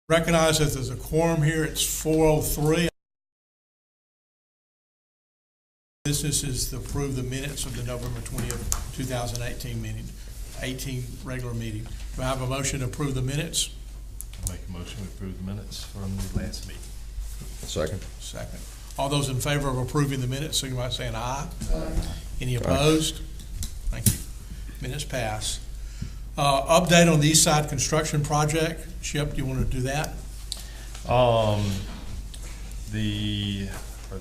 Recognize that there's a quorum here. It's 4:03. Business is to approve the minutes of the November 20th, 2018 meeting, 18 regular meeting. Do I have a motion to approve the minutes? I'll make a motion to approve the minutes from the last meeting. Second. Second. All those in favor of approving the minutes, signify by saying aye. Aye. Any opposed? Thank you. Minutes pass. Update on the East Side construction project. Chip, do you want to do that? The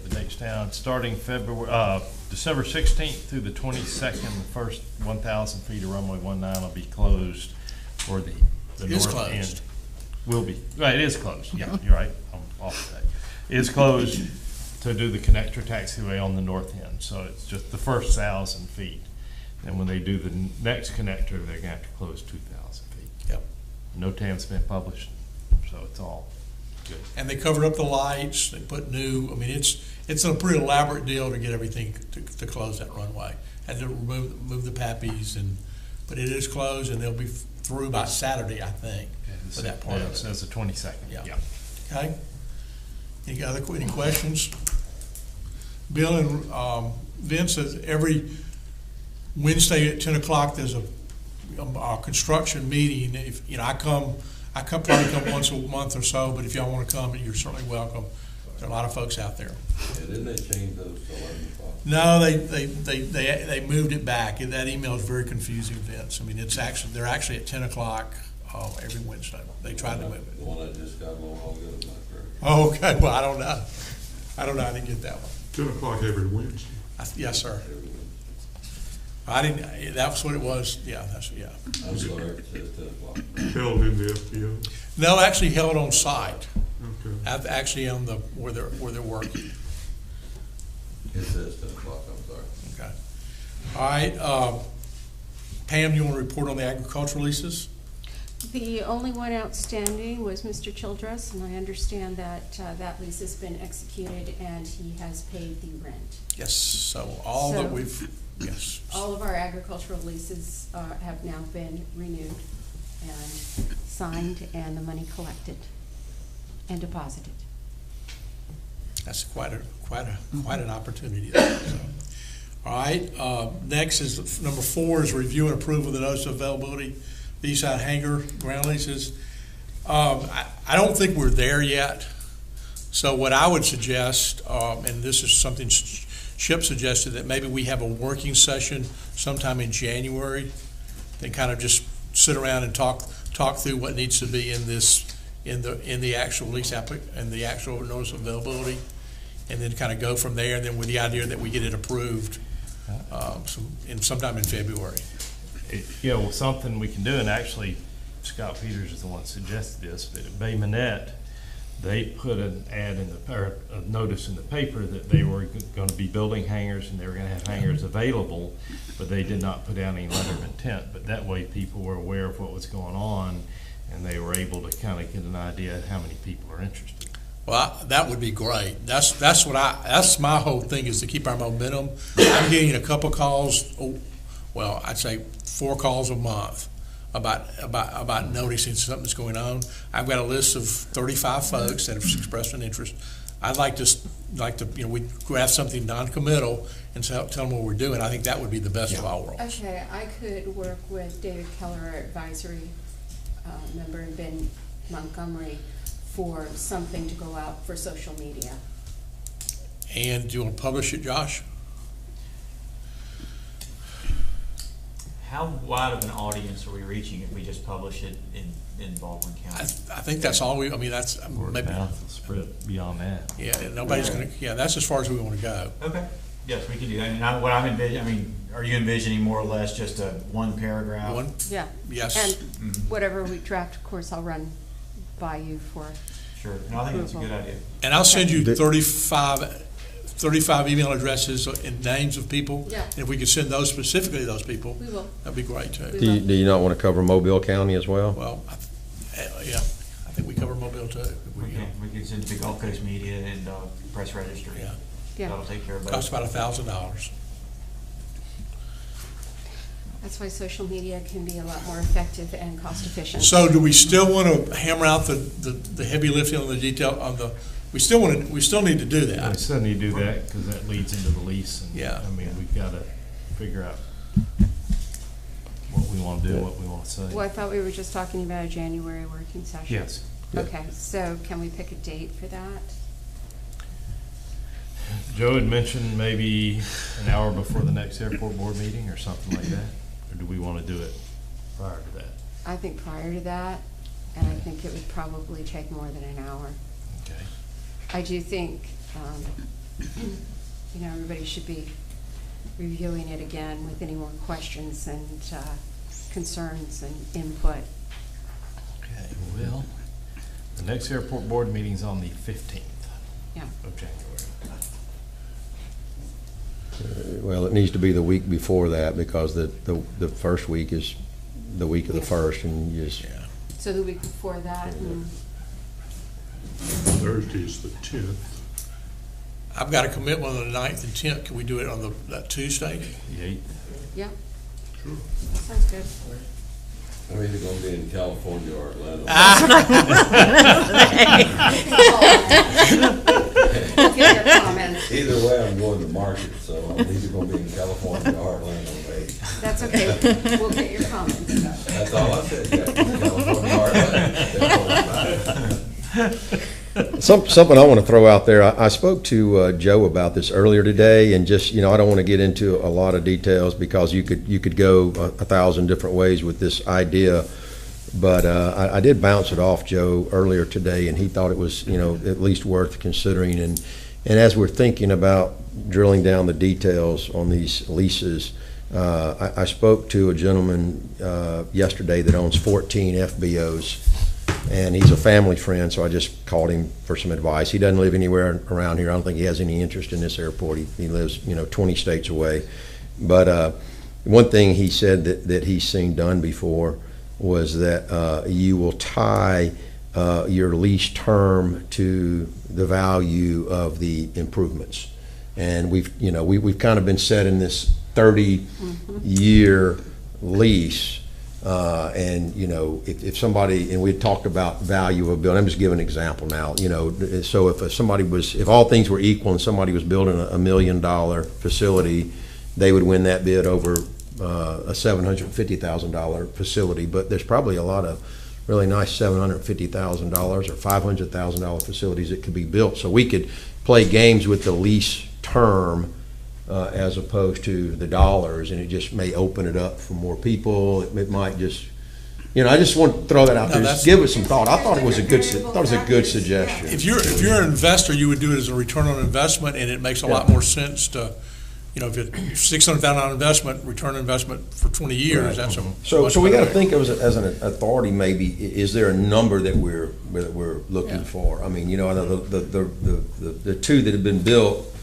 dates down, starting December 16th through the 22nd, the first 1,000 feet of runway 19 will be closed for the north closed. end. Will be. Right, it is closed. Yeah. You're right. I'm off today. It is closed to do the connector taxiway on the north end. So it's just the first 1,000 feet. And when they do the next connector, they're going to have to close 2,000 feet. Yep. No TAM's been published, so it's all good. And they covered up the lights. They put new. I mean, it's a pretty elaborate deal to get everything to close that runway. Had to move the pappies, but it is closed, and they'll be through by Saturday, I think, for that part of it. It says the 22nd. Yeah. Okay. Any questions? Bill and Vince says every Wednesday at 10 o'clock there's a construction meeting. If I probably come once a month or so, but if y'all want to come, you're certainly welcome. There are a lot of folks out there. Yeah, didn't they change those to 11 o'clock? No, they moved it back. That email is very confusing, Vince. I mean, they're actually at 10 o'clock every Wednesday. They tried to move it. The one I just got a little while ago, is not correct. Oh, okay. Well, I don't know. I didn't get that one. 10 o'clock every Wednesday. Yes, sir. I didn't. That's what it was. Yeah, yeah. I'm sorry, it says 10 o'clock. Held in the FBO. No, actually held on site. Okay. Actually on where they're working. It says 10 o'clock, I'm sorry. Okay. All right. Pam, you want to report on the agricultural leases? The only one outstanding was Mr. Childress, and I understand that that lease has been executed and he has paid the rent. Yes. So yes. All of our agricultural leases have now been renewed and signed, and the money collected and deposited. That's quite an opportunity there. So. All right. Next is number 4 is review and approval of the notice of availability. The East Side hangar ground leases. I don't think we're there yet. So what I would suggest, and this is something Chip suggested, that maybe we have a working session sometime in January and kind of just sit around and talk through what needs to be in the actual lease and the actual notice of availability, and then kind of go from there. And then with the idea that we get it approved sometime in February. Well, something we can do, and actually Scott Peters is the one that suggested this, but at Bay Minette, they put an ad a notice in the paper that they were going to be building hangars and they were going to have hangars available, but they did not put out any letter of intent. But that way people were aware of what was going on, and they were able to kind of get an idea of how many people are interested. Well, that would be great. That's my whole thing, is to keep our momentum. I'm getting a couple calls. Well, I'd say 4 calls a month about noticing something's going on. I've got a list of 35 folks that have expressed an interest. I'd like to we grab something non-committal and tell them what we're doing. I think that would be the best of all worlds. Okay, I could work with David Keller, our advisory member, and Ben Montgomery for something to go out for social media. And do you want to publish it, Josh? How wide of an audience are we reaching if we just publish it in Baldwin County? I think that's all we. I mean, that's maybe Spread beyond that. Yeah, nobody's going to. Yeah, that's as far as we want to go. Okay. Yes, we can do that. And what I'm envisioning, I mean, are you envisioning more or less just a one paragraph? One. Yeah. Yes. And whatever we draft, of course, I'll run by you for. Sure. No, I think that's a good idea. And I'll send you 35 email addresses and names of people. Yeah. And if we could send those specifically to those people, We will. that'd be great too. Do you not want to cover Mobile County as well? Well, yeah, I think we cover Mobile too. We can send it to Gulf Coast Media and Press Registry. Yeah. Yeah. That'll take care of that. Costs about $1,000. That's why social media can be a lot more effective and cost efficient. So do we still want to hammer out the heavy lifting on the detail, on the, we still need to do We that. still need to do that because that leads into the lease. And, Yeah. I mean, we've got to figure out what we want to do, what we want to say. Well, I thought we were just talking about a January working session. Yes. Yeah. Okay, so can we pick a date for that? Joe had mentioned maybe an hour before the next airport board meeting or something like that. Or do we want to do it prior to that? I think prior to that, and I think it would probably take more than an hour. Okay. I do think, everybody should be reviewing it again with any more questions and concerns and input. Okay, well, the next airport board meeting's on the 15th Yeah. of January. Well, it needs to be the week before that because the first week is the week of the first, and you just, Yeah. So the week before that, and Thursday is the 10th. I've got a commitment on the 9th and 10th. Can we do it on that Tuesday? The 8th. yeah. That sounds good. I'm either gonna be in California or Atlanta. We'll get your comments. Either way, I'm going to market, so I'm either gonna be in California or Atlanta, right? That's okay. We'll get your comments. That's all I said, yeah, California or Atlanta. That's all. Something I want to throw out there. I spoke to Joe about this earlier today, and just, I don't want to get into a lot of details because you could go 1,000 different ways with this idea. But I did bounce it off Joe earlier today, and he thought it was, at least worth considering. And as we're thinking about drilling down the details on these leases, I spoke to a gentleman yesterday that owns 14 FBOs. And he's a family friend, so I just called him for some advice. He doesn't live anywhere around here. I don't think he has any interest in this airport. He lives, 20 states away. But one thing he said that he's seen done before was that you will tie your lease term to the value of the improvements. And we've kind of been set in this 30-year lease. And if somebody, and we had talked about value of a building, I'm just giving an example now, so if all things were equal and somebody was building a $1 million facility, they would win that bid over a $750,000 facility. But there's probably a lot of really nice $750,000 or $500,000 facilities that could be built. So we could play games with the lease term as opposed to the dollars, and it just may open it up for more people. It might just, I just want to throw that out there. Just give it some thought. I thought it was a good suggestion. If you're an investor, you would do it as a return on investment, and it makes a lot more sense to, if it's $600,000 investment, return on investment for 20 years, Right. that's a So much we got to better. think of as an authority. Maybe is there a number that we're looking for? I mean, the two that have been built.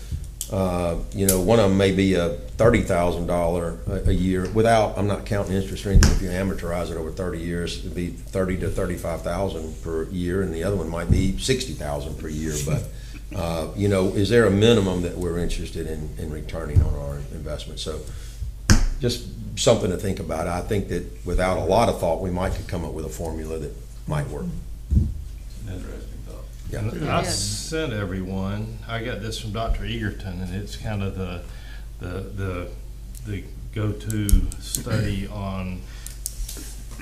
One of them may be a $30,000 a year without, I'm not counting interest or anything. If you amortize it over 30 years, it'd be $30,000 to $35,000 per year, and the other one might be $60,000 per year. But, is there a minimum that we're interested in returning on our investment? So just something to think about. I think that without a lot of thought, we might could come up with a formula that might work. Interesting thought. Yeah. And I sent everyone, I got this from Dr. Egerton, and it's kind of the go-to study on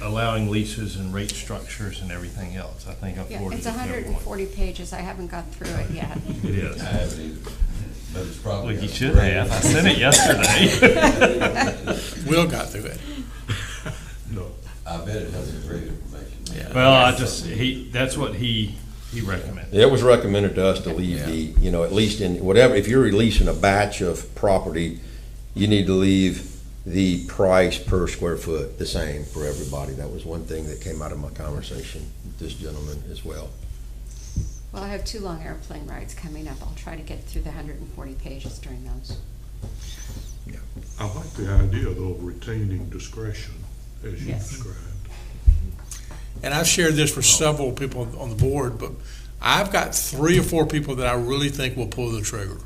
allowing leases and rate structures and everything else. I think I've Yeah, forwarded it's it to everyone. 140 pages. I haven't got through it yet. It is. I haven't either, but it's probably. Well, you should have. I sent it yesterday. Will got through it. No. I bet it has some great information. Yeah. Well, that's what he recommended. It was recommended to us to leave at least in whatever, if you're releasing a batch of property, you need to leave the price per square foot the same for everybody. That was one thing that came out of my conversation with this gentleman as well. Well, I have 2 long airplane rides coming up. I'll try to get through the 140 pages during those. I like the idea, though, of retaining discretion, as you Yes. described. And I've shared this with several people on the board, but I've got 3 or 4 people that I really think will pull the trigger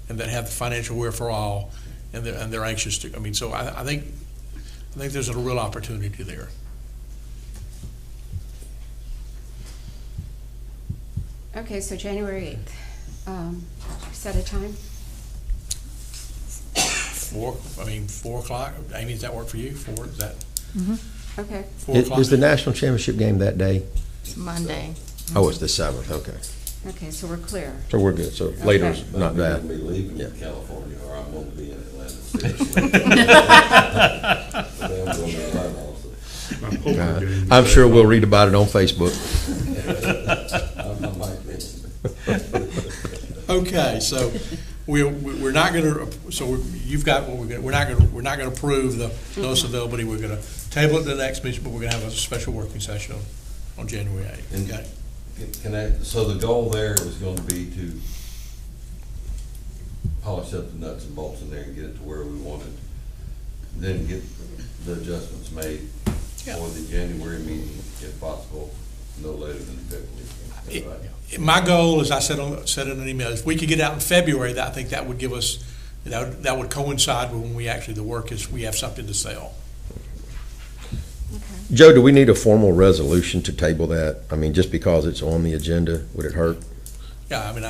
and that have the financial wherewithal, and they're anxious to. I mean, so I think I think there's a real opportunity there. Okay, so January 8th. Set a time? 4 o'clock. Amy, does that work for you? 4, is that? Okay. 4 o'clock? Is the national championship game that day? Monday. Oh, it's the 7th, okay. Okay, so we're clear. So we're good, so later's Okay. not I'm bad. gonna be leaving Yeah. California, or I'm gonna be in Atlanta. But I'm gonna be in Atlanta also. My poker game I'm is sure that we'll long. read about it on Facebook. I might be. Okay, so we're not gonna, so you've got what we're not gonna approve the notice of availability. We're gonna table it to the next meeting, but we're gonna have a special working session on January 8th, And- okay? So the goal there is gonna be to polish up the nuts and bolts in there and get it to where we want it. Then get the adjustments made Yeah. for the January meeting, if possible, no later than February. Right? My goal, as I said in an email, if we could get out in February, I think that would give us, that would coincide with when we actually, we have something to sell. Okay. Joe, do we need a formal resolution to table that? I mean, just because it's on the agenda, would it hurt? Yeah, I mean,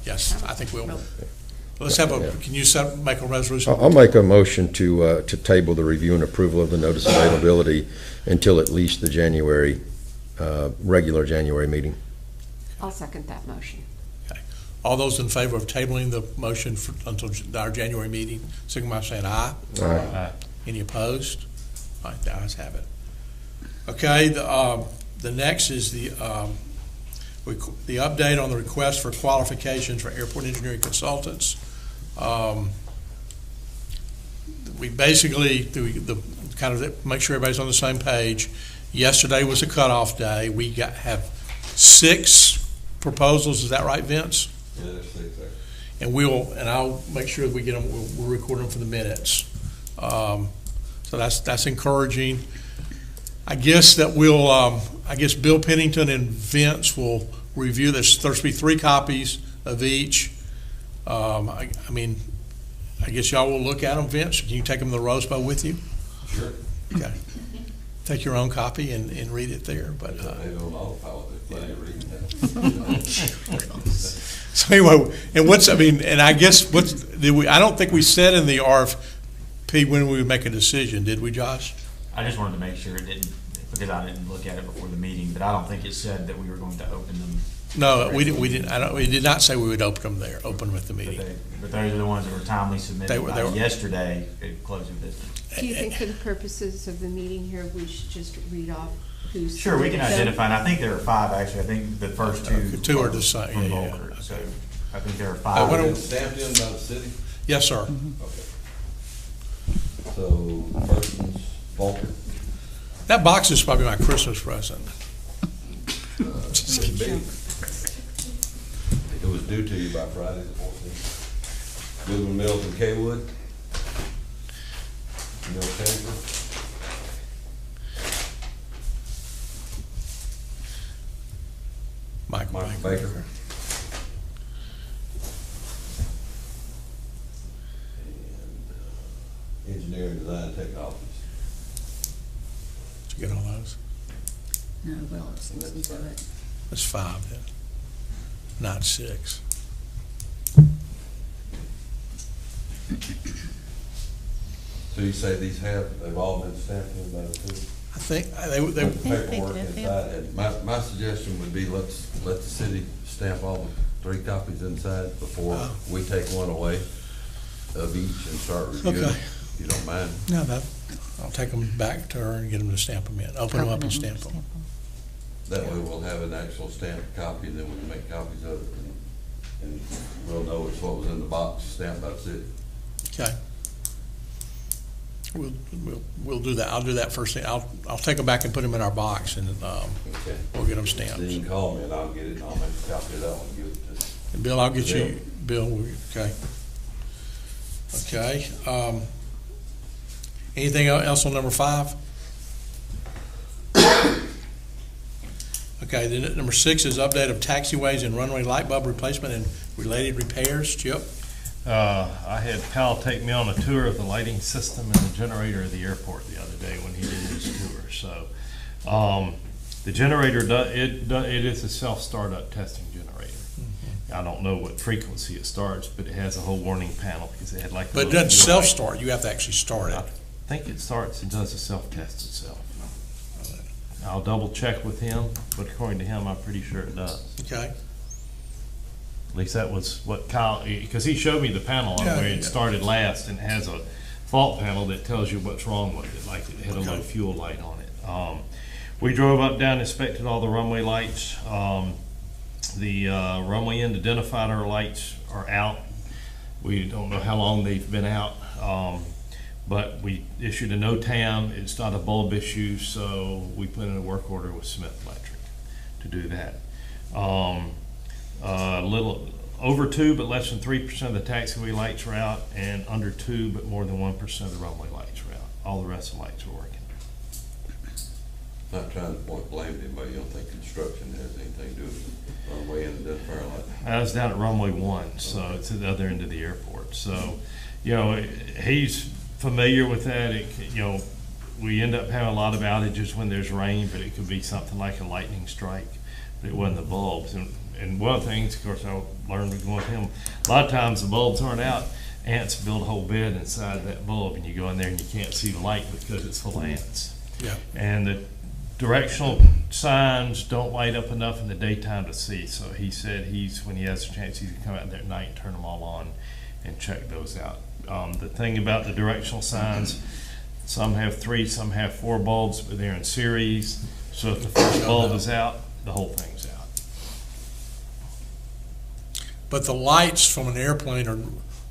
yes, I think let's have Yeah. can you make a resolution? I'll make a motion to table the review and approval of the notice of availability until at least the January, regular January meeting. I'll second that motion. All those in favor of tabling the motion until our January meeting, signify by saying aye. All right. Any opposed? All right, the ayes have it. Okay, the next is the update on the request for qualifications for airport engineering consultants. We basically, make sure everybody's on the same page. Yesterday was a cutoff day. We have 6 proposals. Is that right, Vince? Yeah, that's exactly. And I'll make sure that we get them, we'll record them for the minutes. So that's encouraging. I guess that Bill Pennington and Vince will review this. There's to be 3 copies of each. I guess y'all will look at them, Vince. Can you take them to the Rose Bowl with you? Sure. Okay. Take your own copy and read it there, but. They don't autopilot, they're plenty of reading that. So anyway, and I guess I don't think we said in the RFP when we would make a decision, did we, Josh? I just wanted to make sure it didn't, because I didn't look at it before the meeting, but I don't think it said that we were going to open them. No, we didn't, we did not say we would open them at the meeting. But those are the ones that were timely They submitted were- by yesterday at close of business. Do you think for the purposes of the meeting here, we should just read off who's? Sure, we can submitted them? identify, and I think there are 5, actually. I think the first 2. 2 are the same, from yeah. Volker. So I think there are why 5. don't- It's stamped in by the city? Yes, sir. Okay. So, first one's Volker. That box is probably my Christmas present. Could be. It was due to you by Friday the 14th. Goodwin Mills and Kaywood. Mill Chamber. Michael Baker. And Engineering Design Technologies. Did you get all those? No, well, let's listen to it. That's 5 then, not 6. So you say they've all been stamped in by the city? I think Put the paperwork did, yeah. inside, and my suggestion would be let the city stamp all the 3 copies inside before Oh. we take one away of each and start reviewing. Okay. If you don't mind. No, I'll take them back to her and get them to stamp them in, open them up and stamp them. That way we'll have an actual stamped copy, and then we can make copies of it, and we'll know it's what was in the box stamped by the city. Okay. We'll do that. I'll do that first thing. I'll take them back and put them in our box, and Okay. we'll get them stamped. Then you can call me and I'll get it, and I'll make a copy of that one and give it to And Bill, I'll get Bill. you, Bill, okay. Okay. Anything else on number 5? Okay, then number 6 is update of taxiways and runway light bulb replacement and related repairs. Chip? I had Kyle take me on a tour of the lighting system and the generator of the airport the other day when he did his tour. So, the generator, it is a self-startup testing generator. I don't know what frequency it starts, but it has a whole warning panel because it had like. But it doesn't self-start, you have to actually start I it. think it starts and does a self-test itself. I'll double check with him, but according to him, I'm pretty sure it does. Okay, At least that was what Kyle, because he showed me the panel on Yeah, where yeah. it started last, and it has a fault panel that tells you what's wrong with it, like it had a low Okay. fuel light on it. We drove up, down, inspected all the runway lights. The runway end identifier lights are out. We don't know how long they've been out, but we issued a no-tam. It's not a bulb issue, so we put in a work order with Smith Electric to do that. Little over 2 but less than 3% of the taxiway lights are out, and under 2 but more than 1% of the runway lights are out. All the rest of the lights are working. Not trying to point blame to anybody, you don't think construction has anything to do with it, runway and the fire light? I was down at runway 1, so it's at the other end of the airport. So, he's familiar with that. We end up having a lot of outages when there's rain, but it could be something like a lightning strike. But it wasn't the bulbs. And one of the things, of course, I learned going with him, a lot of times the bulbs aren't out. Ants build a whole bed inside that bulb, and you go in there and you can't see the light because it's full of ants. yeah. And the directional signs don't light up enough in the daytime to see. So he said when he has a chance, he's gonna come out there at night and turn them all on and check those out. The thing about the directional signs, some have 3, some have 4 bulbs, but they're in series. So if the first bulb is out, the whole thing's out. But the lights from an airplane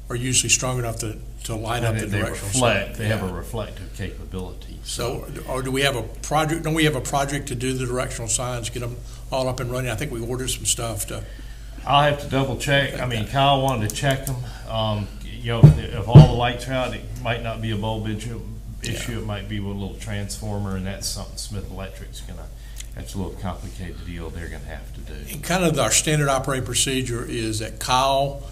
are usually strong enough to light up the They directional reflect. sign. They have a Yeah. reflective capability. So, or do we have a project, don't we have a project to do the directional signs, get them all up and running? I think we ordered some stuff to, I'll have to double check. I mean, Kyle wanted to check them. If all the lights are out, it might not be a bulb issue. It might be with a little transformer, and that's something Smith Electric's that's a little complicated deal they're gonna have to do. and kind of our standard operating procedure is that Kyle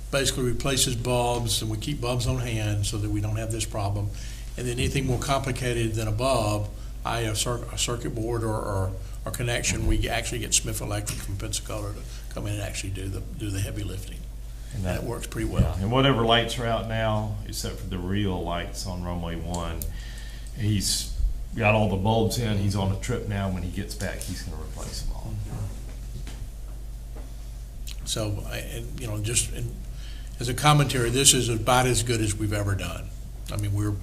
basically replaces bulbs, and we keep bulbs on hand so that we don't have this problem. And then anything more complicated than a bulb, a circuit board or connection, we actually get Smith Electric from Pensacola to come in and actually do the heavy lifting. And That works pretty well. And whatever lights are out now, except for the real lights on runway 1, he's got all the bulbs in. He's on a trip now. When he gets back, he's gonna replace them all. So, just as a commentary, this is about as good as we've ever done. I mean, we've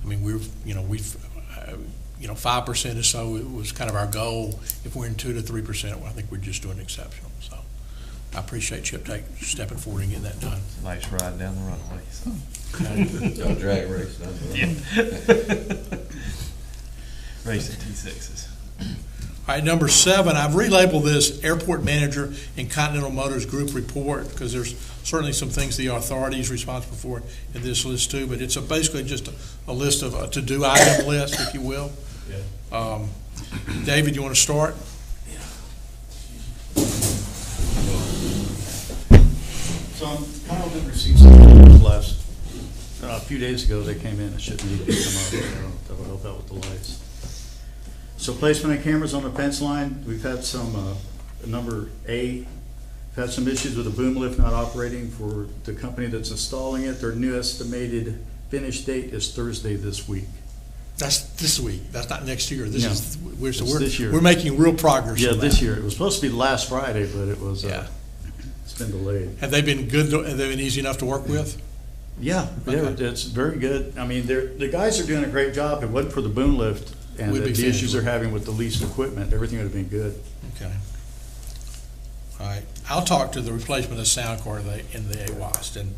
5% or so was kind of our goal. If we're in 2 to 3%, I think we're just doing exceptional. So I appreciate Chip stepping forward and getting that done. It's a nice ride down the runway. So. No drag race, nothing. Yeah. Racing T6s. All right, number 7, I've relabeled this Airport Manager and Continental Motors Group Report because there's certainly some things the authority is responsible for in this list too, but it's basically just a list of a to-do item list, if you will. Yeah. David, you want to start? So Kyle did receive some emails a few days ago. They came in. It shouldn't need to come up. I don't know if that would help out with the lights. So placement of cameras on the fence line. We've had some, number A, we've had some issues with the boom lift not operating for the company that's installing it. Their new estimated finish date is Thursday this week. That's this week. That's not next year. This No, is it's this year. we're making real progress. Yeah, on this that. year. It was supposed to be last Friday, but it was, Yeah. it's been delayed. Have they been good? Have they been easy enough to work with? Yeah, Okay. it's very good. I mean, the guys are doing a great job. If it wasn't for the boom lift and We'd be the issues finished. they're having with the leased equipment, everything would have been good. Okay. All right. I'll talk to the replacement of sound card in the AWAST. And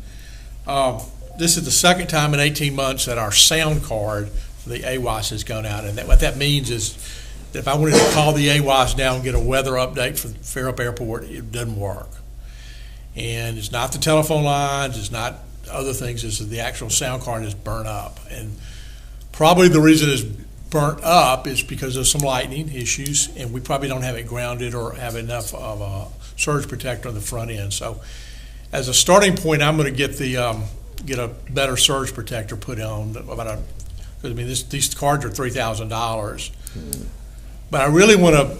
this is the second time in 18 months that our sound card for the AWAST has gone out. And what that means is that if I wanted to call the AWAST down and get a weather update for Fairhope Airport, it doesn't work. And it's not the telephone lines, it's not other things, it's the actual sound card is burnt up. And probably the reason it's burnt up is because of some lightning issues, and we probably don't have it grounded or have enough of a surge protector on the front end. So as a starting point, I'm gonna get get a better surge protector put on, I mean, these cards are $3,000. But I really wanna,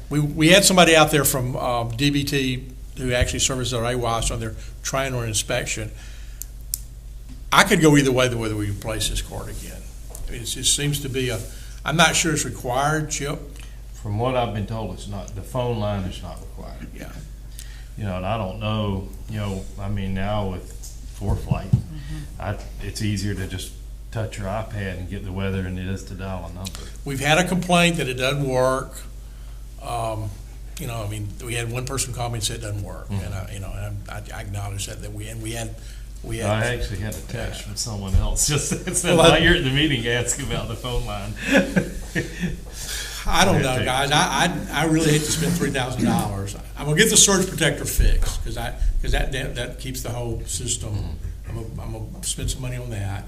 we had somebody out there from DBT who actually services our AWAS on their training or inspection. I could go either way, the way that we replace this card again. I mean, it just seems to be I'm not sure it's required, Chip. From what I've been told, it's not, the phone line is not required. Yeah. You know, and I don't know, you know, I mean, now with ForeFlight, it's easier to just touch your iPad and get the weather than it is to dial a number. We've had a complaint that it doesn't work. You know, I mean, we had one person call me and said it doesn't work, and I acknowledge that we had. I actually had a text from someone else just said, Well, while you're at the meeting, ask about the phone line. I don't know, guys. I really hate to spend $3,000. I'm gonna get the surge protector fixed because that keeps the whole system. I'm gonna spend some money on that,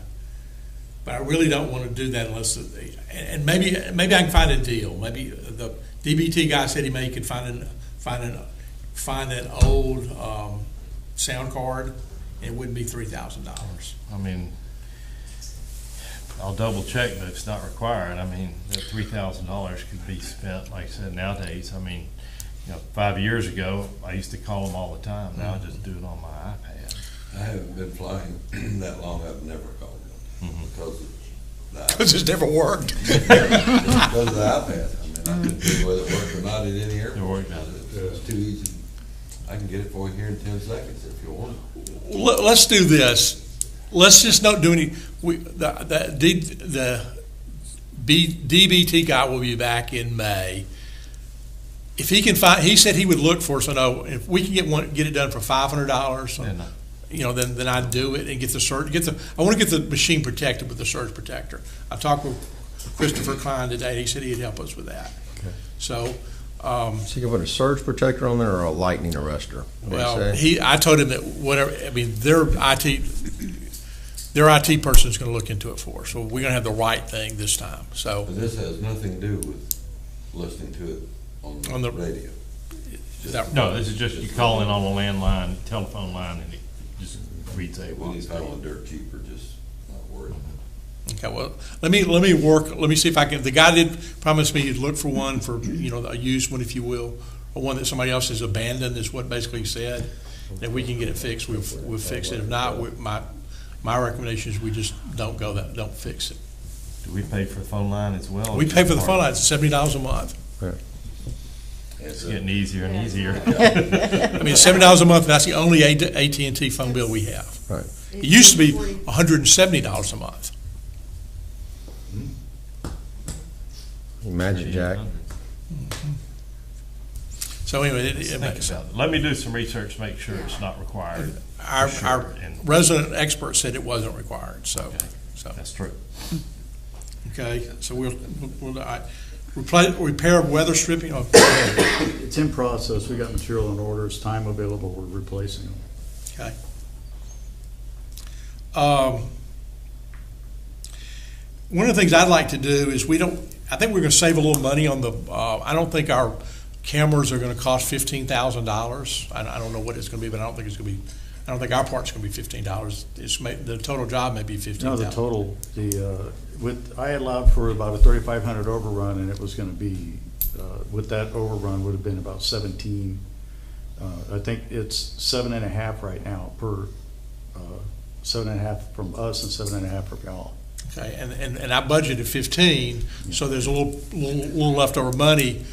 but I really don't want to do that unless and maybe I can find a deal. Maybe the DBT guy said he could find an old sound card. It wouldn't be $3,000. I mean, I'll double check, but it's not required. I mean, that $3,000 could be spent, like I said, nowadays. I mean, you know, 5 years ago, I used to call them all the time. Now I just do it on my iPad. I haven't been flying that long, I've never called them, because of the Because it's never worked. because of the iPad. I mean, I couldn't tell whether it worked or not at any airport. Don't worry about it. It's too easy. I can get it for you here in 10 seconds if you want. Let's do this. Let's just not do any. The DBT guy will be back in May. If he can find, he said he would look for us. So no, if we can get it done for $500, then I'd do it and get the surge. I want to get the machine protected with the surge protector. I talked with Christopher Klein today, and he said he'd help us with that. Okay. So. So you can put a surge protector on there or a lightning arrestor? Well, I told him that whatever. I mean, their IT person is going to look into it for us. So we're going to have the right thing this time. So But this has nothing to do with listening to it on the radio. No, this is just you call in on a landline, telephone line, and it just reads a We need to find one dirt cheaper, just not worried. Okay, well, let me work. Let me see if I can. The guy did promise me he'd look for one for a used one, if you will, or one that somebody else has abandoned. Is what basically he said. If we can get it fixed, we'll fix it. If not, my recommendation is we just don't fix it. Do we pay for the phone line as well? We pay for the phone line. It's $70 a month. Right. It's getting easier and easier. I mean, $70 a month. That's the only AT&T phone bill we have. Right. It used to be $170 a month. Magic Jack. So anyway, it Think makes about it. Let me do some research, make sure it's not required. our For sure. And resident expert said it wasn't required. So, Okay. That's true. okay. So we'll repair of weather stripping. Oh, It's in process. We got material in order. It's time available. We're replacing them. okay. One of the things I'd like to do is I think we're going to save a little money on the. I don't think our cameras are going to cost $15,000. I don't know what it's going to be, but I don't think it's going to be. I don't think our part's going to be $15. The total job may be $15,000. No, the total, I allowed for about a 3,500 overrun, and it was going to be, with that overrun would have been about 17. I think it's 7.5 right now per 7.5 from us and 7.5 from y'all. Okay, and I budgeted 15, so there's a little leftover money.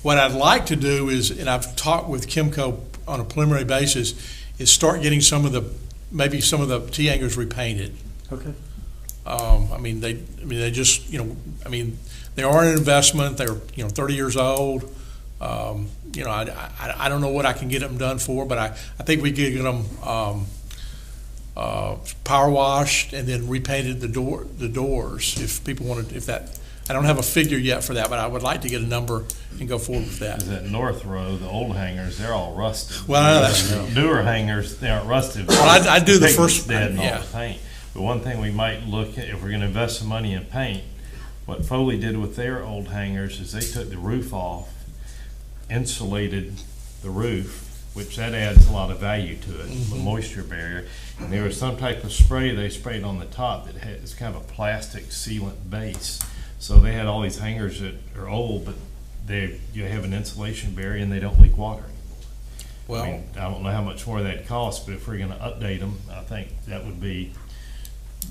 What I'd like to do is, and I've talked with Kimco on a preliminary basis, is start getting some of the T-hangers repainted. Okay. They just, they are an investment. They're, 30 years old. I don't know what I can get them done for, but I think we could get them power washed and then repainted the doors if people wanted. I don't have a figure yet for that, but I would like to get a number and go forward with that. Is that north row, the old hangers, they're all rusted. Well, I know that's newer hangers, they aren't rusted. Well, I do the Pigment's first. dead and all Yeah. the paint. But one thing we might look at, if we're going to invest some money in paint, what Foley did with their old hangers is they took the roof off, insulated the roof which that adds a lot of value to it, the moisture barrier. And there was some type of spray they sprayed on the top that had, it's kind of a plastic sealant base. So they had all these hangers that are old, but you have an insulation barrier and they don't leak water anymore. Well, I mean, I don't know how much more that costs, but if we're gonna update them, I think that would be,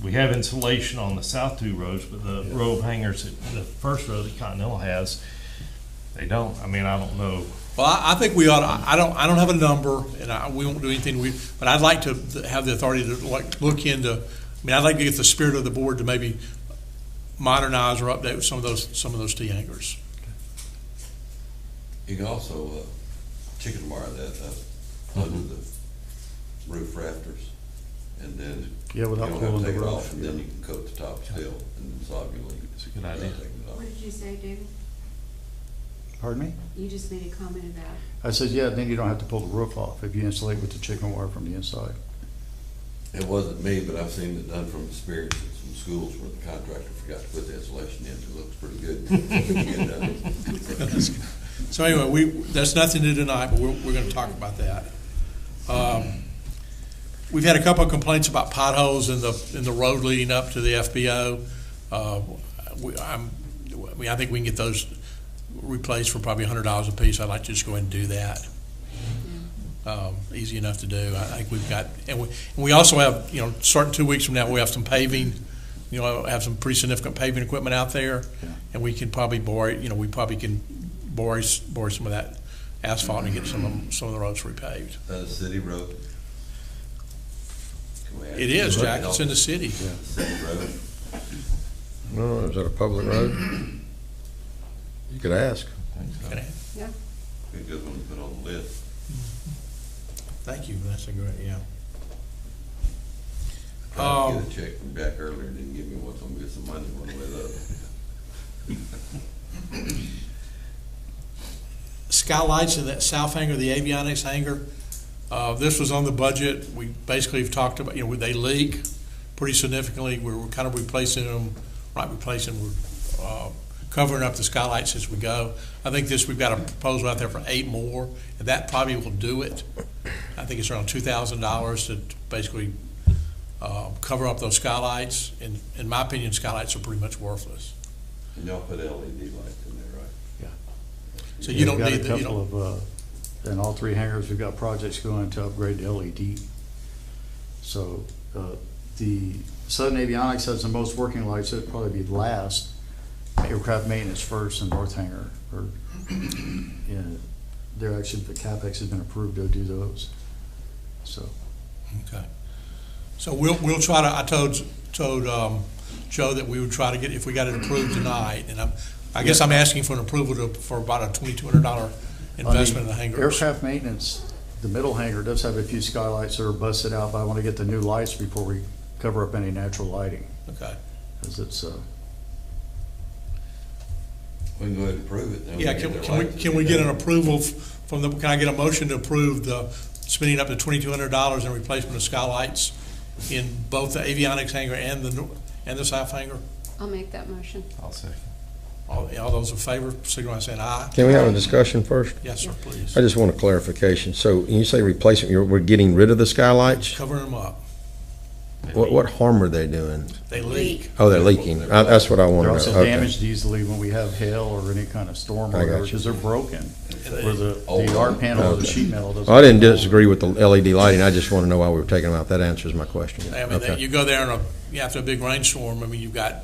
we have insulation on the south two rows, but the row of hangers, the first row that Continental has, they don't. I mean, I don't know. well, I think we ought to, I don't have a number, and we won't do anything, but I'd like to have the authority to look into, I mean, I'd like to get the spirit of the board to maybe modernize or update some of those T hangers. You can also, chicken wire that under the roof rafters, and then Yeah, you without don't have pulling to the take it roof. off, and then you can coat the top still and solve your leak. It's a good idea. Without taking it off. What did you say, David? Pardon me? You just made a comment about, I said, yeah, then you don't have to pull the roof off if you insulate with the chicken wire from the inside. It wasn't me, but I've seen it done from experience at some schools where the contractor forgot to put the insulation in. It looks pretty good. So anyway, that's nothing to tonight, but we're gonna talk about that. We've had a couple of complaints about potholes in the road leading up to the FBO. I think we can get those replaced for probably $100 a piece. I'd like to just go ahead and do that. Easy enough to do. I think we've got, and we also have, starting 2 weeks from now, we have some paving, have some pretty significant paving equipment out there, and we can probably bore some of that asphalt and get some of the roads repaved. That a city road? Can we ask It is, you to Jack. help? It's in the city. City road? No, is that a public road? You could ask. Okay. yeah, Be a good one to put on the list. Thank you. That's a great, yeah. Tried to get a check from Jack earlier, didn't give me one, so I'm gonna get some money one way or the other. Skylights in that south hangar, the avionics hangar, this was on the budget. We basically have talked about, they leak pretty significantly. We're kind of replacing them, we're covering up the skylights as we go. I think we've got a proposal out there for 8 more, and that probably will do it. I think it's around $2,000 to basically cover up those skylights. And in my opinion, skylights are pretty much worthless. And y'all put LED lights in there, right? So you don't We've got need a the, couple of, in all 3 hangars, we've got projects going to upgrade to LED. So, the Southern Avionics has the most working lights. It'd probably be last. Aircraft maintenance first and North Hangar. They're actually, the CapEx has been approved to do those. So, okay. So we'll try to, I told Joe that we would try to get, if we got it approved tonight, and I guess I'm asking for an approval for about a $2,200 investment in the hangars. aircraft maintenance, the middle hangar does have a few skylights that are busted out, but I want to get the new lights before we cover up any natural lighting. Okay. Because it's, We can go ahead and approve it. then Yeah, get their can lights. we get an approval can I get a motion to approve the spending up to $2,200 in replacement of skylights in both the avionics hangar and the south hangar? I'll make that motion. I'll second. All those in favor, signal by saying aye. Can we have a discussion first? Yes, sir, please. I just want a clarification. So when you say replacement, we're getting rid of the skylights? Covering them up. What harm are they doing? They leak. Oh, they're leaking. That's what I want they're to know. also Okay. damaged easily when we have hail or any kind of storm or I got whatever, you. because they're broken. Where the Oh, art panel or the okay. sheet metal doesn't. I didn't disagree with the LED lighting. I just want to know why we were taking them out. That answers my question. I mean, Okay. you go there after a big rainstorm, I mean, you've got,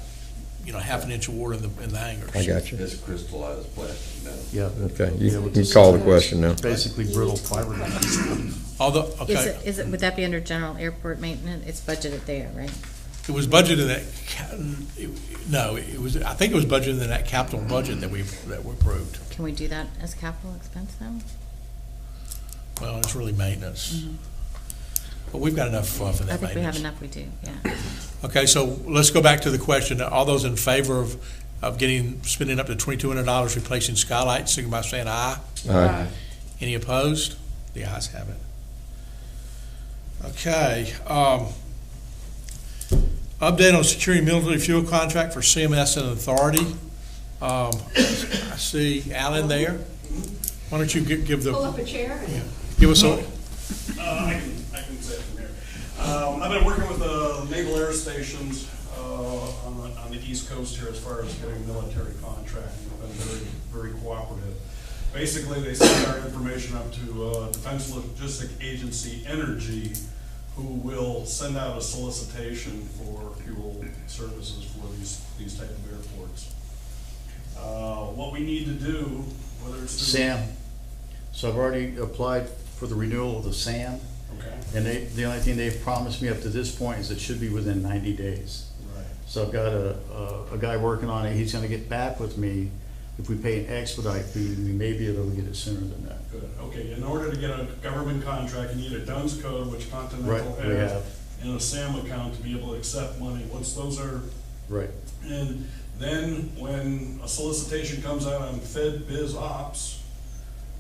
half an inch of water in the hangars. I got you. It's crystallized plastic now. Yeah. Okay, Yeah, you with can the call the skylights. question now. Basically brittle fiberglass. Okay. Would that be under general airport maintenance? It's budgeted there, right? It was budgeted in that, I think it was budgeted in that capital budget that we approved. Can we do that as capital expense now? Well, it's really maintenance. But we've got enough fluff in I that think we have maintenance. enough, we do, yeah. Okay, so let's go back to the question. All those in favor of spending up to $2,200 replacing skylights, signify by saying aye. Aye. Any opposed? The ayes have it. Okay. Update on securing military fuel contract for CMS and Authority. I see Alan there. Why don't you give the... Pull up a chair and... Give us a, I can say it from here. I've been working with the Naval Air Stations on the East Coast here as far as getting military contracting. They've been very cooperative. Basically, they send our information up to Defense Logistic Agency Energy, who will send out a solicitation for fuel services for these type of airports. What we need to do, whether it's through SAM. So I've already applied for the renewal of the SAM, Okay. and the only thing they've promised me up to this point is it should be within 90 days. Right. So I've got a guy working on it. He's gonna get back with me. If we pay an expedite fee, we may be able to get it sooner than that. Good, okay, in order to get a government contract, you need a DUNS code, which Continental Right, we has, have. and a SAM account to be able to accept money. Once those are, Right. and then when a solicitation comes out on Fed Biz Ops,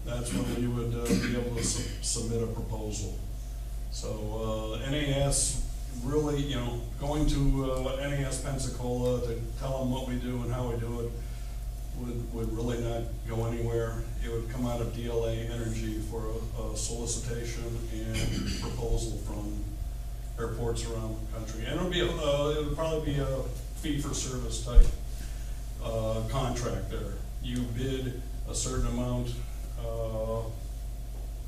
that's when you would be able to submit a proposal. So NAS really, you know, going to NAS Pensacola to tell them what we do and how we do it would really not go anywhere. It would come out of DLA Energy for a solicitation and proposal from airports around the country. And it would probably be a fee-for-service type contract there. You bid a certain amount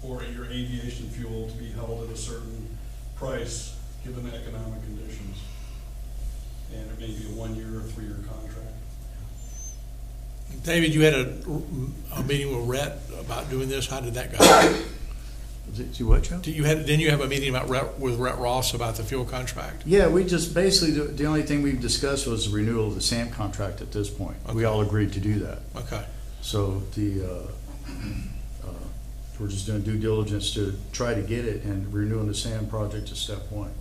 for your aviation fuel to be held at a certain price, given the economic conditions. And it may be a 1 year or 3 year contract. David, you had a meeting with Rhett about doing this. How did that go? Did what, Joe? Didn't you have a meeting with Rhett Ross about the fuel contract? Yeah, we just, basically, the only thing we've discussed was the renewal of the SAM contract at this point. We Okay. all agreed to do that. Okay. So we're just doing due diligence to try to get it, and renewing the SAM project is step one.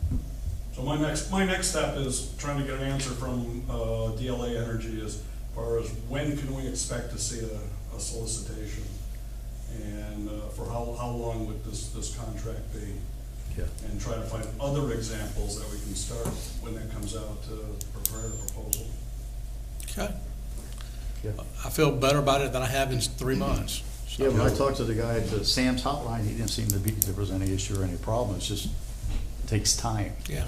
So my next step is trying to get an answer from DLA Energy as far as when can we expect to see a solicitation, and for how long would this contract be? Yeah. And try to find other examples that we can start when that comes out to prepare a proposal. Okay. Yeah. I feel better about it than I have in 3 months. So- Yeah, when I talked to the guy at the Sam's hotline, he didn't seem to be, there was any issue or any problem. It's just, takes time. Yeah.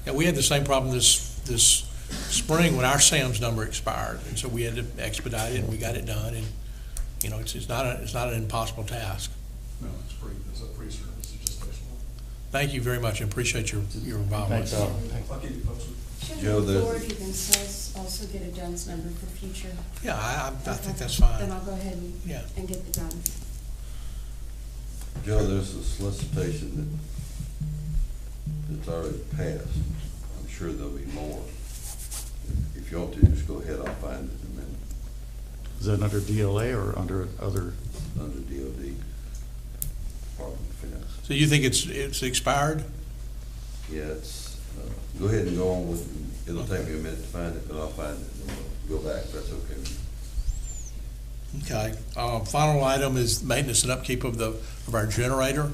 Yeah, we had the same problem this spring when our SAM's number expired, and so we had to expedite it, and we got it done, and, you know, it's not an impossible task. No, it's a free service, it just takes a while. Thank you very much, and appreciate your involvement. Thanks, Al. I'll keep you posted. Joe, Should the the- board even also get a DUNS number for future? Yeah, I think that's Then fine. I'll go ahead Yeah. and get the DUNS. Joe, there's a solicitation that's already passed. I'm sure there'll be more. If you want to, just go ahead, I'll find it in a minute, Is that under DLA or under other? under DOD, Department of Defense. So you think it's expired? Yeah, it's, go ahead and go on with, it'll take me a minute to find it, but I'll find it, and then we'll go back, if that's okay with you. Okay. Final item is maintenance and upkeep of our generator.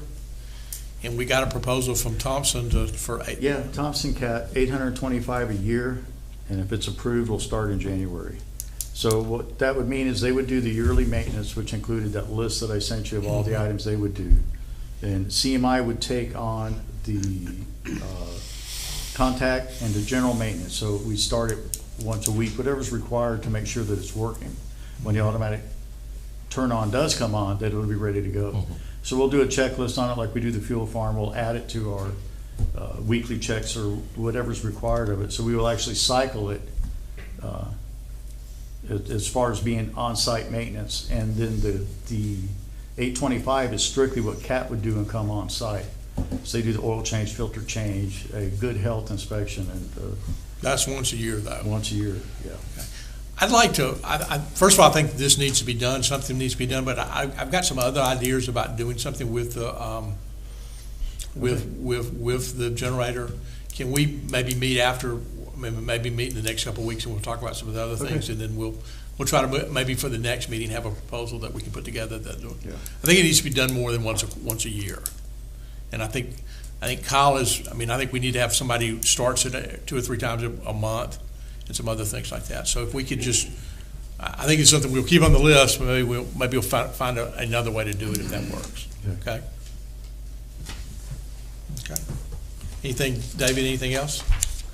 And we got a proposal from Thompson for Yeah, Thompson Cat, 825 a year, and if it's approved, we'll start in January. So what that would mean is they would do the yearly maintenance, which included that list that I sent you of all the items they would do. And CMI would take on the contact and the general maintenance. So we start it once a week, whatever's required to make sure that it's working. When the automatic turn on does come on, that it'll be ready to go. So we'll do a checklist on it like we do the fuel farm. We'll add it to our weekly checks or whatever's required of it. So we will actually cycle it as far as being on-site maintenance. And then the 825 is strictly what CAT would do and come on-site. So they do the oil change, filter change, a good health inspection, and that's once a year, though. once a year, yeah. I'd like to, first of all, I think this needs to be done, something needs to be done, but I've got some other ideas about doing something with the, with the generator. Can we maybe meet after, maybe meet in the next couple of weeks, and we'll talk about some of the other things, and then we'll try to, maybe for the next meeting, have a proposal that we can put together that, Yeah. I think it needs to be done more than once a year. And I think Kyle is, I think we need to have somebody who starts it 2 or 3 times a month, and some other things like that. So if we could just, I think it's something we'll keep on the list, but maybe we'll find another way to do it if that works. Yeah. Okay? Okay. Anything, David, anything else?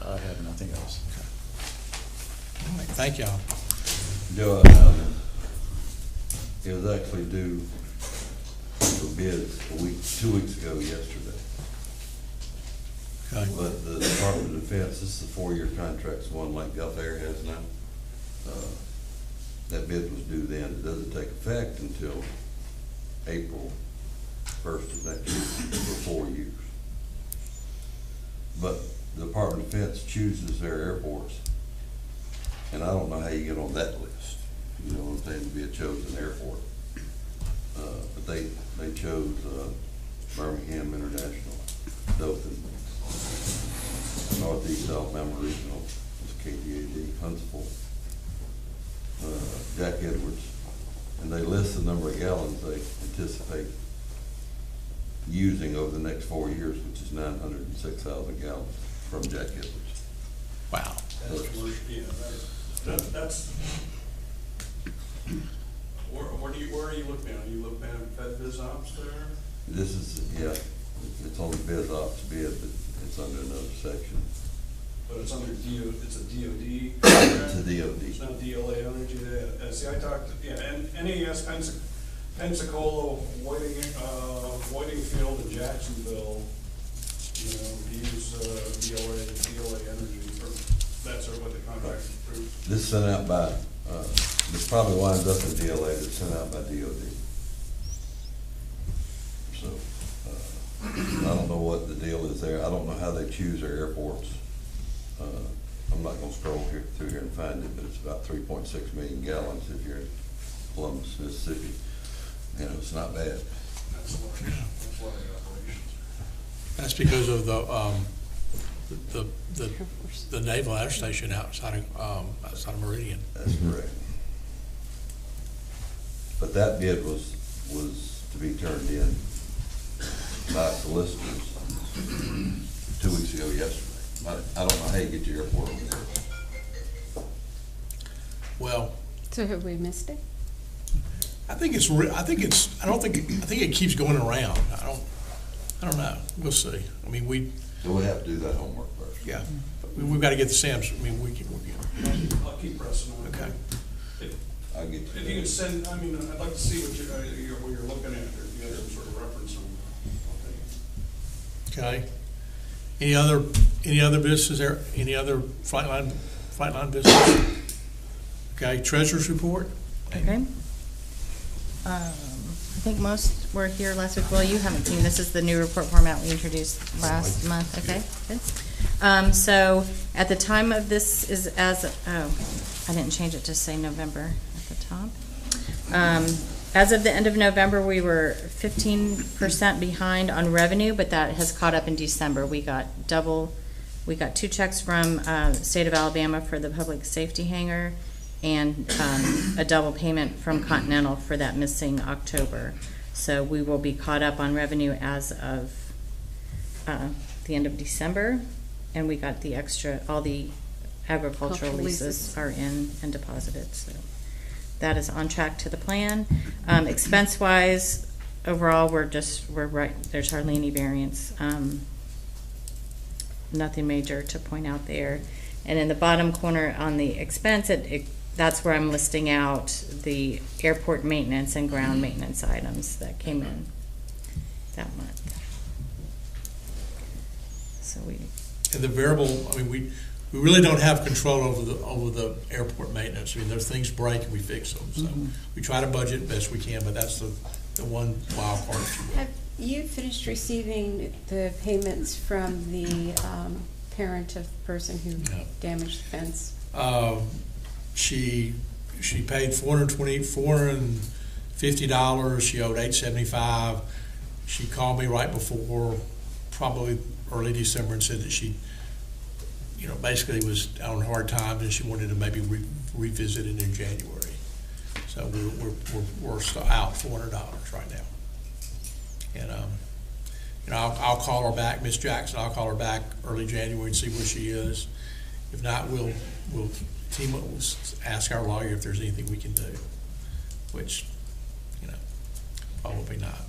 I have nothing else. All right, thank y'all. Joe, it was actually due for bids 2 weeks ago yesterday. Okay. But the Department of Defense, this is a 4-year contract, it's one like Gulf Air has now. That bid was due then. It doesn't take effect until April 1st of next year for 4 years. But the Department of Defense chooses their airports, and I don't know how you get on that list. You know what I'm saying, to be a chosen airport. But they chose Birmingham International, Dothan, Northeast Alabama Regional, KDAD, Huntsville, Jack Edwards, and they list the number of gallons they anticipate using over the next 4 years, which is 906,000 gallons from Jack Edwards. Wow. That's commercial, yeah, that's, where are you looking at? Are you looking at Fed Biz Ops there? This is, yeah, it's only biz ops bid, but it's under another section. But it's under it's a DOD. It's a DOD. It's not DLA Energy. See, I talked, and NES Pensacola, Whitingfield, and Jacksonville, you know, use DLA Energy, or that's sort of what the contract approved. This is sent out by, this probably winds up in DLA, but it's sent out by DOD. So, I don't know what the deal is there. I don't know how they choose their airports. I'm not gonna scroll through here and find it, but it's about 3.6 million gallons if you're in Columbus, Mississippi. You know, it's not bad. That's a lot of operations. That's because of the Naval Air Station outside of Meridian. That's correct. But that bid was to be turned in by solicitors 2 weeks ago yesterday. I don't know how you get your airport over there. Well, So have we missed it? I think it keeps going around. I don't know. We'll see. I mean, So we have to do that homework first. yeah, we've got to get the SAMs. I mean, I'll keep pressing on it. okay. I'll get If you you that. could send, I mean, I'd like to see what you're looking at, or if you have some sort of reference on. Okay. Any other business there? Any other flightline business? Okay, treasurer's report? Okay. I think most were here last week. Well, you haven't seen, this is the new report format we introduced last month. Okay, good. So at the time of this is I didn't change it to say November at the top. As of the end of November, we were 15% behind on revenue, but that has caught up in December. We got 2 checks from state of Alabama for the public safety hangar, and a double payment from Continental for that missing October. So we will be caught up on revenue as of the end of December, and we got the extra, all the agricultural Cultural leases are in and deposited, so that is on track to the plan. Expense-wise, overall, we're right, there's hardly any variance. Nothing major to point out there. And in the bottom corner on the expense, that's where I'm listing out the airport maintenance and ground maintenance items that came in that month. So And the variable, I mean, we really don't have control over the airport maintenance. I mean, there's things break and we fix them. So we try to budget best we can, but that's the one wild card, if you will. Have you finished receiving the payments from the parent of the person who No. damaged the fence? She paid $450. She owed $875. She called me right before, probably early December, and said that she, basically was on hard times and she wanted to maybe revisit it in January. So we're still out $400 right now. And I'll call her back, Miss Jackson. I'll call her back early January and see where she is. If not, we'll team up, we'll ask our lawyer if there's anything we can do, which, probably not.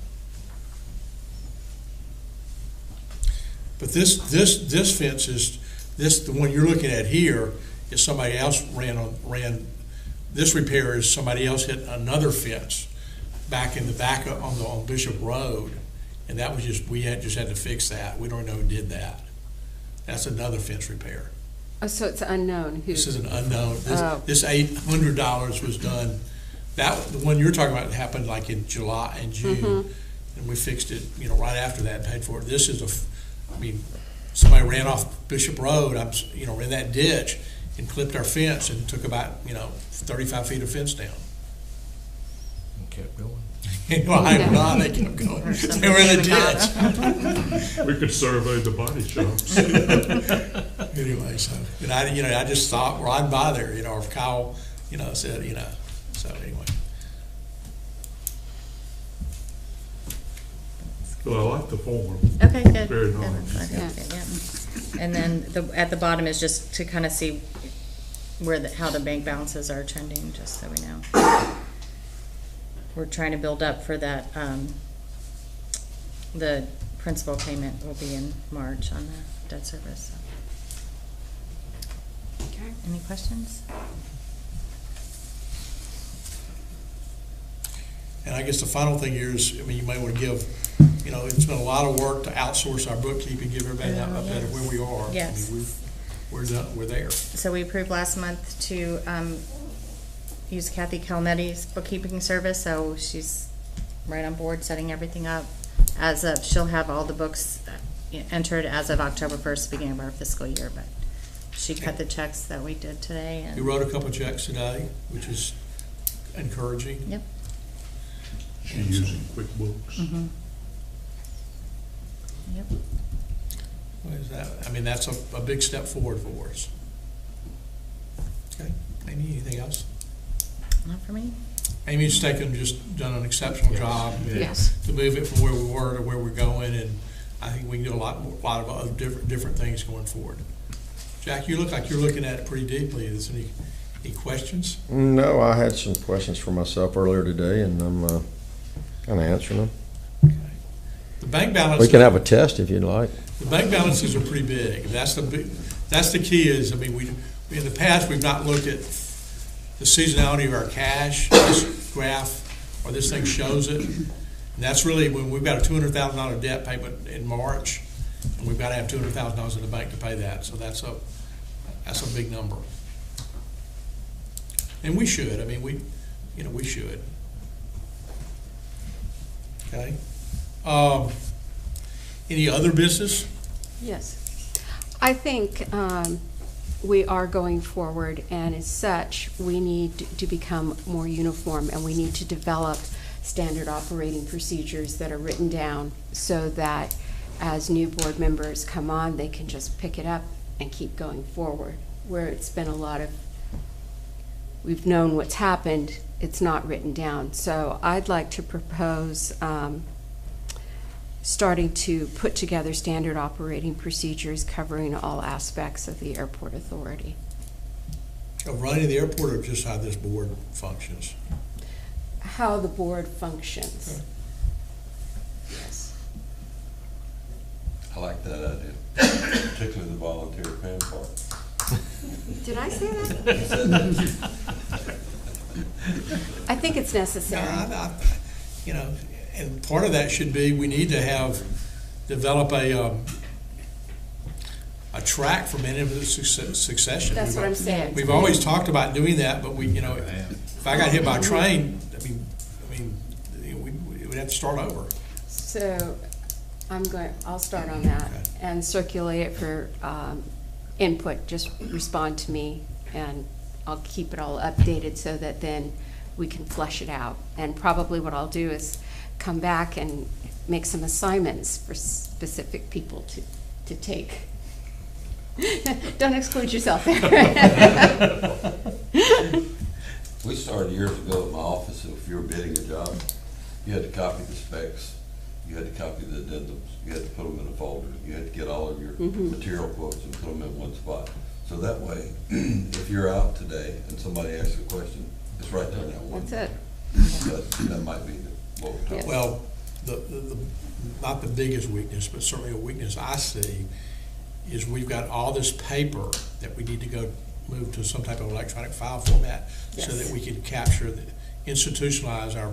But this fence is, the one you're looking at here is somebody else ran, this repair is somebody else hit another fence back in the back on Bishop Road. And that was just, we just had to fix that. We don't know who did that. That's another fence repair. Oh, so it's unknown who? This is an unknown. Oh. This $800 was done, the one you're talking about happened like in July and June. And we fixed it, right after that, paid for it. This is somebody ran off Bishop Road, in that ditch and clipped our fence and took about, 35 feet of fence down. And kept going. Well, I don't know how they kept going. They were in the ditch. We could survey the body shops. Anyway, so, and I just stopped riding by there, or if Kyle, said, so anyway. Well, I like the form. Okay, good. Very Good. nice. Yeah. And then at the bottom is just to kind of see how the bank balances are trending, just so we know. We're trying to build up for that, the principal payment will be in March on the debt service. So. Okay. Any questions? And I guess the final thing here is, you may want to give, it's been a lot of work to outsource our bookkeeping, give everybody an update of where we are. Yes. We're there. So we approved last month to use Kathy Calmetti's bookkeeping service, so she's right on board setting everything up. She'll have all the books entered as of October 1st, beginning of our fiscal year, but she cut the checks that we did today. We wrote a couple checks today, which is encouraging. Yep. She using QuickBooks. Mm-hmm. Yep. What is that? That's a big step forward for us. Okay, Amy, anything else? Not for me. Amy's done an exceptional job. Yes. To move it from where we were to where we're going, and I think we can do a lot of other different things going forward. Jack, you look like you're looking at it pretty deeply. Is there any questions? No, I had some questions for myself earlier today, and I'm kind of answering them. Okay. The bank balance. We can have a test if you'd like. The bank balances are pretty big. That's the key is, we in the past, we've not looked at the seasonality of our cash. This graph, or this thing shows it. And that's really when we've got a $200,000 debt payment in March, and we've got to have $200,000 in the bank to pay that. So that's a big number. And we should, we should. Okay. Any other business? Yes. I think we are going forward, and as such, we need to become more uniform, and we need to develop standard operating procedures that are written down so that as new board members come on, they can just pick it up and keep going forward. Where it's been we've known what's happened, it's not written down. So I'd like to propose starting to put together standard operating procedures covering all aspects of the airport authority. Running the airport, or just how this board functions? How the board functions. Okay. Yes. I like that idea, particularly the volunteer paying part. Did I say that? You said that. I think it's necessary. And part of that should be, we need to develop a track for management succession. That's what I'm saying. We've always talked about doing that, but if I got hit by a train, we'd have to start over. So I'll start on that Okay. and circulate it for input. Just respond to me, and I'll keep it all updated so that then we can flesh it out. And probably what I'll do is come back and make some assignments for specific people to take. Don't exclude yourself there. We started years ago at my office, if you were bidding a job, you had to copy the specs, you had to copy the addendums, you had to put them in a folder, you had to get all of your material quotes and put them in one spot. So that way, if you're out today and somebody asks a question, it's right there in that one. That's it. But that might be what we're talking about. Well, not the biggest weakness, but certainly a weakness I see, is we've got all this paper that we need to go move to some type of electronic file format so Yes. that we can capture, institutionalize our,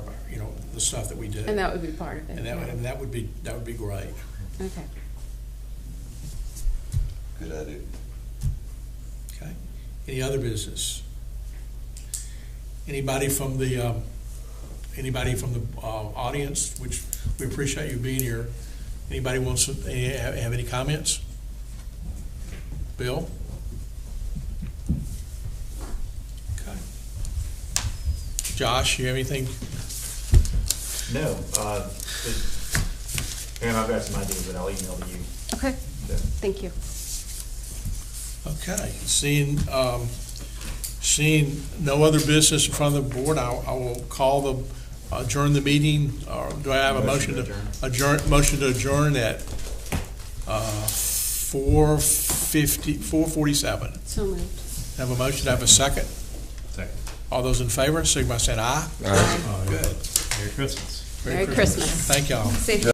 the stuff that we do. And that would be part of it. And that would be great. Okay. Good idea. Okay. Any other business? Anybody from the audience, which we appreciate you being here. Anybody wants to have any comments? Bill? Okay. Josh, you have anything? No, and I've got some ideas that I'll email to you. Okay, thank you. Okay, seeing no other business in front of the board, I will adjourn the meeting, or do I have a motion to adjourn at 4:47? So moved. Have a motion, to have a second? Second. All those in favor, signify by saying aye. Aye. Good. Merry Christmas. Merry Christmas. Thank y'all. See you.